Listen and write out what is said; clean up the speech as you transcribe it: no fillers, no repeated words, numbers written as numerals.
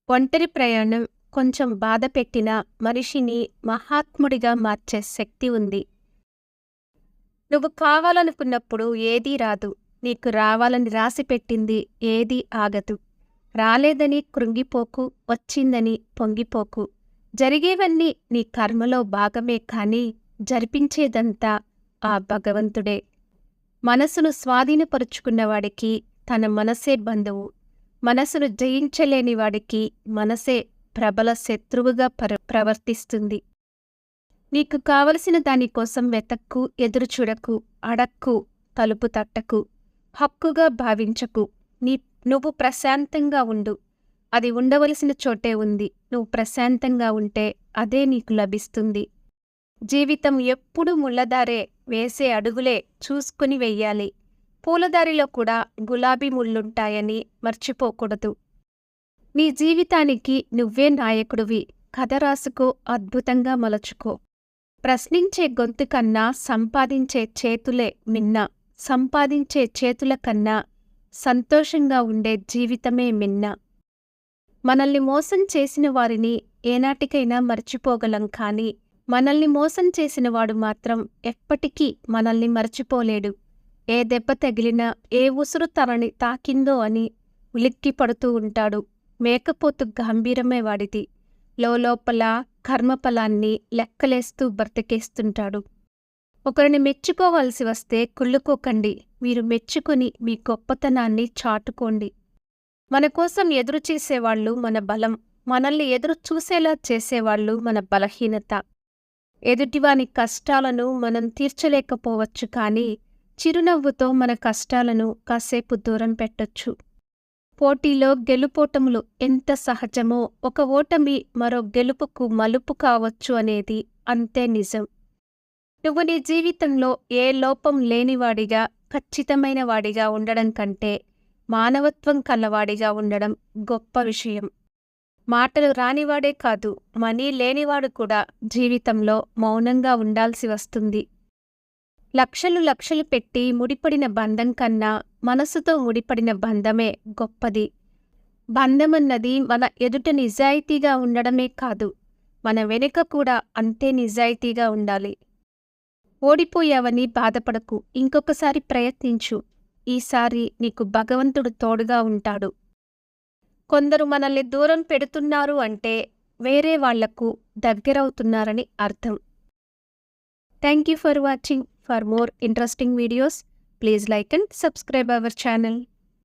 ఒంటరి ప్రయాణం కొంచెం బాధ పెట్టినా మనిషిని మహాత్ముడిగా మార్చే శక్తి ఉంది. నువ్వు కావాలనుకున్నప్పుడు ఏదీ రాదు. నీకు రావాలని రాసిపెట్టింది ఏదీ ఆగదు. రాలేదని కృంగిపోకు, వచ్చిందని పొంగిపోకు. జరిగేవన్నీ నీ కర్మలో భాగమే కాని జరిపించేదంతా ఆ భగవంతుడే. మనసును స్వాధీనపరుచుకున్నవాడికి తన మనసే బంధువు. మనసును జయించలేని వాడికి మనసే ప్రబల శత్రువుగా ప్రవర్తిస్తుంది. నీకు కావలసిన దానికోసం వెతక్కు, ఎదురుచూడకు, అడక్కు, తలుపు తట్టకు, హక్కుగా భావించకు. నువ్వు ప్రశాంతంగా ఉండు. అది ఉండవలసిన చోటే ఉంది. నువ్వు ప్రశాంతంగా ఉంటే అదే నీకు లభిస్తుంది. జీవితం ఎప్పుడూ ముళ్ళదారే, వేసే అడుగులే చూసుకుని వెయ్యాలి. పూలదారిలో కూడా గులాబీ ముళ్ళుంటాయని మర్చిపోకూడదు. నీ జీవితానికి నువ్వే నాయకుడివి. కథ రాసుకో, అద్భుతంగా మలచుకో. ప్రశ్నించే గొంతు కన్నా సంపాదించే చేతులే మిన్న. సంపాదించే చేతుల కన్నా సంతోషంగా ఉండే జీవితమే మిన్న. మనల్ని మోసం చేసిన వారిని ఏనాటికైనా మర్చిపోగలం కానీ మనల్ని మోసం చేసినవాడు మాత్రం ఎప్పటికీ మనల్ని మర్చిపోలేడు. ఏ దెబ్బ తగిలినా, ఏ ఉసురు తనని తాకిందో అని ఉలిక్కిపడుతూ ఉంటాడు. మేకపోతు గంభీరమే వాడిది. లోపల కర్మఫలాన్ని లెక్కలేస్తూ బ్రతికేస్తుంటాడు. ఒకరిని మెచ్చుకోవాల్సి వస్తే కుళ్ళుకోకండి. మీరు మెచ్చుకొని మీ గొప్పతనాన్ని చాటుకోండి. మన కోసం ఎదురుచేసేవాళ్ళు మన బలం. మనల్ని ఎదురు చూసేలా చేసేవాళ్ళు మన బలహీనత. ఎదుటివాని కష్టాలను మనం తీర్చలేకపోవచ్చు కానీ చిరునవ్వుతో మన కష్టాలను కాసేపు దూరం పెట్టొచ్చు. పోటీలో గెలుపోటములు ఎంత సహజమో ఒక ఓటమి మరో గెలుపుకు మలుపు కావచ్చు అనేది అంతే నిజం. నువ్వు నీ జీవితంలో ఏ లోపం లేనివాడిగా, ఖచ్చితమైన వాడిగా ఉండడం కంటే మానవత్వం కలవాడిగా ఉండడం గొప్ప విషయం. మాటలు రానివాడే కాదు, మనీ లేనివాడు కూడా జీవితంలో మౌనంగా ఉండాల్సి వస్తుంది. లక్షలు పెట్టి ముడిపడిన బంధం కన్నా మనసుతో ముడిపడిన బంధమే గొప్పది. బంధమన్నది మన ఎదుట నిజాయితీగా ఉండడమే కాదు, మన వెనుక కూడా అంతే నిజాయితీగా ఉండాలి. ఓడిపోయావని బాధపడకు, ఇంకొకసారి ప్రయత్నించు. ఈసారి నీకు భగవంతుడు తోడుగా ఉంటాడు. కొందరు మనల్ని దూరం పెడుతున్నారు అంటే వేరే వాళ్లకు దగ్గరవుతున్నారని అర్థం. Thank you for watching. For more interesting videos, please like and subscribe our channel.